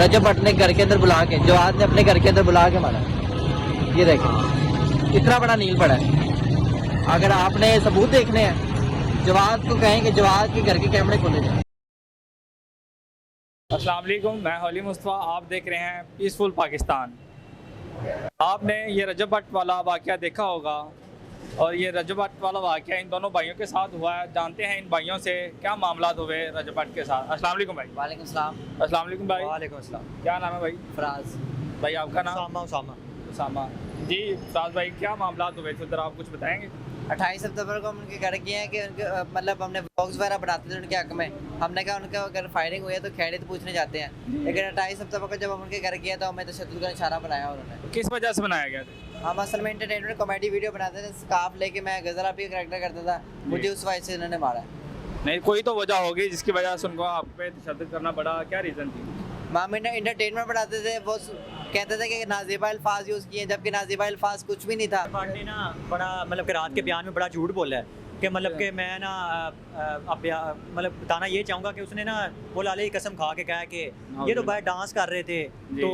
रजब भट्ट ने घर के अंदर बुला के, जवाद ने अपने घर के अंदर बुला के मारा। ये देखें इतना बड़ा नील पड़ा है। अगर आपने सबूत देखने हैं, जवाद को कहें कि जवाद के घर के कैमरे खोले जाए। अस्सलाम वालेकुम, मैं हौली मुस्तफ़ा, आप देख रहे हैं पीसफुल पाकिस्तान। आपने ये रजब भट्ट वाला वाक़या देखा होगा और ये रजब भट्ट वाला वाक़या इन दोनों भाइयों के साथ हुआ है। जानते हैं इन भाइयों से क्या मामलात हुए रजब भट्ट के साथ। अस्सलाम वालेकुम भाई। वालेकुम सलाम। अस्सलाम वालेकुम भाई। वालेकुम अस्सलाम। क्या नाम है भाई? फराज। भाई आपका नाम? उसामा उसामा। उसामा जी। फराज भाई क्या मामलात हुए थे, ज़रा आप कुछ बताएंगे? 28 सितंबर को हम उनके घर गए हैं कि उनके मतलब हमने व्लॉग्स वगैरह बनाते थे उनके हक में। हमने कहा उनका अगर फायरिंग हुई है तो खैरियत पूछने जाते हैं, लेकिन 28 सितंबर को जब हम उनके घर गए तो हमें तशद्दुद का निशाना बनाया उन्होंने। किस वजह से बनाया गया था? हम असल में एंटरटेनमेंट कॉमेडी वीडियो बनाते थे, स्कार्फ लेके मैं गजल आपी का करैक्टर करता था, मुझे उस वजह से उन्होंने मारा। नहीं, कोई तो वजह होगी जिसकी वजह से उनको आप पे तशद्दुद करना पड़ा। क्या रीज़न थी? हम एंटरटेनमेंट बनाते थे, वो कहते थे कि नाज़िबा अल्फाज यूज़ किए, जबकि नाज़िबा अल्फाज कुछ भी नहीं था। भट्ट ने ना बड़ा मतलब कि रात के बयान में बड़ा झूठ बोला है कि मतलब कि मैं ना अब मतलब बताना ये चाहूँगा कि उसने ना वो लाले की कसम खा के कहा कि ये तो भाई डांस कर रहे थे तो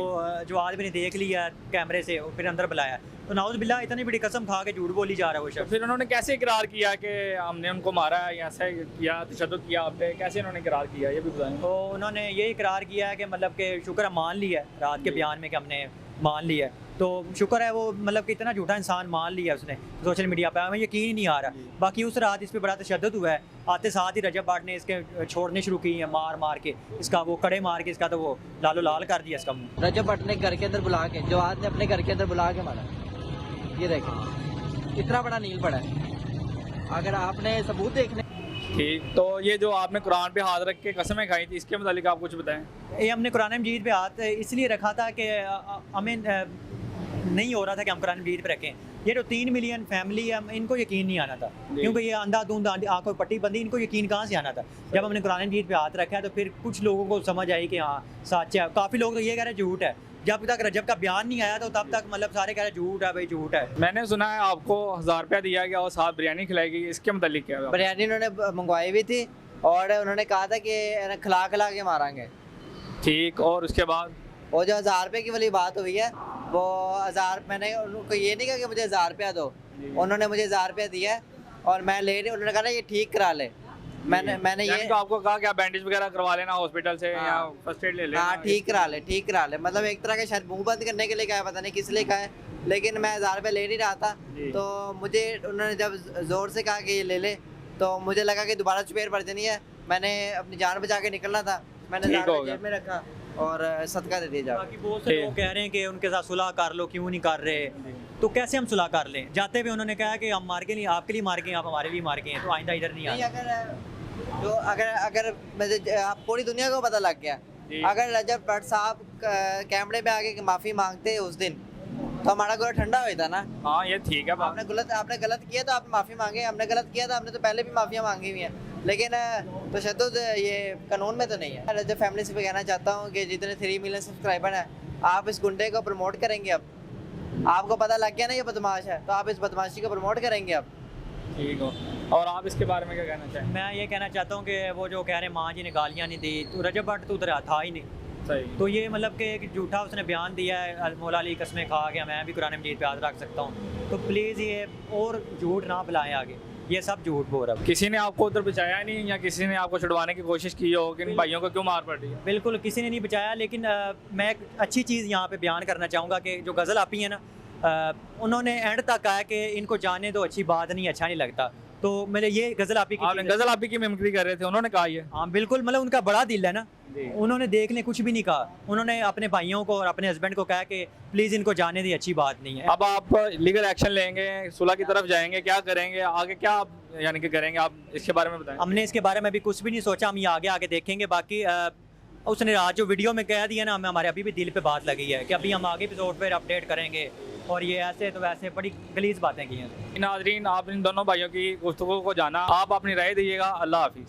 जो आदमी ने देख लिया कैमरे से और फिर अंदर बुलाया, तो नाउज़ बिल्लाह इतनी बड़ी कसम खा के झूठ बोली जा रहा है वो तो शख्स। फिर उन्होंने कैसे इकरार किया कि हमने उनको मारा है या ऐसा किया, तशद्दुद किया आप पे? कैसे उन्होंने इकरार किया ये भी बताएं। तो उन्होंने ये इकरार किया है कि मतलब कि शुक्र है मान लिया है रात के बयान में कि हमने मान लिया है, तो शुक्र है वो मतलब कि इतना झूठा इंसान मान लिया उसने सोशल मीडिया पे, हमें यकीन ही नहीं आ रहा। बाकी उस रात इस पे बड़ा तशद्दुद हुआ है, आते साथ ही रजब भट्ट ने इसके छोड़ने शुरू किए हैं मार मार के, इसका वो कड़े मार के इसका तो वो लालो लाल कर दिया इसका मुँह। रजब भट्ट ने घर के अंदर बुला के, जवाद ने अपने घर के अंदर बुला के मारा। ये देखें इतना बड़ा नील पड़ा है। अगर आपने सबूत देखने। ठीक, तो ये जो आपने कुरान पे हाथ रख के कसमें खाई थी, इसके मुतालिक आप कुछ बताएं। ये हमने कुरान मजीद पे हाथ इसलिए रखा था कि हमें नहीं हो रहा था कि हम कुरान मजीद पे रखें। ये जो 3 मिलियन फैमिली है इनको यकीन नहीं आना था, क्योंकि ये अंधाधुंध आंखों पर पट्टी बंदी, इनको यकीन कहाँ से आना था। जब हमने कुरान मजीद पे हाथ रखा है तो फिर कुछ लोगों को समझ आई कि हाँ सच है। काफ़ी लोग तो ये कह रहे झूठ है, जब तक रजब का बयान नहीं आया तो तब तक मतलब सारे कह रहे झूठ है भाई झूठ है। मैंने सुना है आपको 1000 रुपया दिया गया और साथ बिरयानी खिलाई गई, इसके मुतालिक क्या है? बिरयानी उन्होंने मंगवाई भी थी और उन्होंने कहा था कि खिला खिला के मारेंगे। ठीक, और उसके बाद वो जो 1000 रुपये की वाली बात हुई है, वो 1000 मैंने उनको ये नहीं कहा कि मुझे 1000 रुपया दो, उन्होंने मुझे 1000 रुपया दिया है और मैं ले रही, उन्होंने कहा ना ये ठीक करा ले। मैंने ये तो आपको कहा क्या बैंडेज वगैरह करवा लेना हॉस्पिटल से या फर्स्ट एड ले लेना? हाँ ठीक करा ले, मतलब एक तरह के शायद मुंह बंद करने के लिए कहा है, पता नहीं किस लिए कहा है, लेकिन मैं 1000 रुपये ले नहीं रहा था। तो मुझे उन्होंने जब जोर से कहा कि ये ले ले, तो मुझे लगा कि दोबारा चुपेर पड़ जानी है, मैंने अपनी जान बचा के निकलना था, मैंने 1000 रुपये जेब में रखा और सदका दे दिया जाओ। बाकी बहुत से लोग कह रहे हैं कि उनके साथ सुलह कर लो, क्यों नहीं कर रहे, तो कैसे हम सुलह कर लें? जाते हुए उन्होंने कहा कि हम मार के नहीं, आपके लिए मार के आप हमारे लिए मार के हैं, तो आइंदा इधर नहीं नहीं, आए। अगर आप पूरी दुनिया को पता लग गया, अगर रजब भट्ट साहब कैमरे में आके माफी मांगते उस दिन तो हमारा गोला ठंडा हुआ था ना। हाँ ये ठीक है बात। आपने गलत किया तो आपने माफी मांगे, हमने गलत किया था हमने तो पहले भी माफिया मांगी हुई है, लेकिन तशद्दुद ये कानून में तो नहीं है। रजब फैमिली से भी कहना चाहता हूँ कि जितने 3 मिलियन सब्सक्राइबर हैं, आप इस गुंडे को प्रमोट करेंगे। अब आपको पता लग गया ना ये बदमाश है, तो आप इस बदमाशी को प्रमोट करेंगे अब। ठीक हो। और आप इसके बारे में क्या कहना चाहेंगे? मैं ये कहना चाहता हूँ कि वो जो कह रहे हैं माँ जी ने गालियाँ नहीं दी, तो रजब भट्ट तो उधर था ही नहीं। सही। तो ये मतलब कि एक झूठा उसने बयान दिया है, मौला अली कसमें खा के मैं भी कुरान मजीद पे हाथ रख सकता हूँ, तो प्लीज़ ये और झूठ ना फैलाएं आगे, ये सब झूठ बोल रहा है। किसी ने आपको उधर बचाया नहीं या किसी ने आपको छुड़वाने की कोशिश की हो कि इन भाइयों को क्यों मार पड़ रही है? बिल्कुल किसी ने नहीं बचाया, लेकिन मैं एक अच्छी चीज़ यहाँ पे बयान करना चाहूँगा कि जो गज़ल आपी है ना, उन्होंने एंड तक कहा कि इनको जाने दो, अच्छी बात नहीं, अच्छा नहीं लगता। तो मेरे ये गज़ल आपी की गज़ल आपी की मिमिक्री कर रहे थे, उन्होंने कहा ये। हाँ बिल्कुल, मतलब उनका बड़ा दिल है ना, उन्होंने देखने कुछ भी नहीं कहा, उन्होंने अपने भाइयों को और अपने हस्बैंड को कहा कि प्लीज़ इनको जाने दी, अच्छी बात नहीं है। अब आप लीगल एक्शन लेंगे, सुलह की तरफ जाएंगे, क्या करेंगे आगे, क्या आप यानी कि करेंगे, आप इसके बारे में बताएं। हमने इसके बारे में भी कुछ भी नहीं सोचा, हम ये आगे आगे देखेंगे। बाकी उसने आज जो वीडियो में कह दिया ना, हमें हमारे अभी भी दिल पे बात लगी है कि अभी हम आगे एपिसोड पर अपडेट करेंगे, और ये ऐसे तो वैसे बड़ी गलीज बातें की हैं। नाज़रीन, आप इन दोनों भाइयों की गुफ्तगू को जाना, आप अपनी राय दीजिएगा। अल्लाह हाफिज़।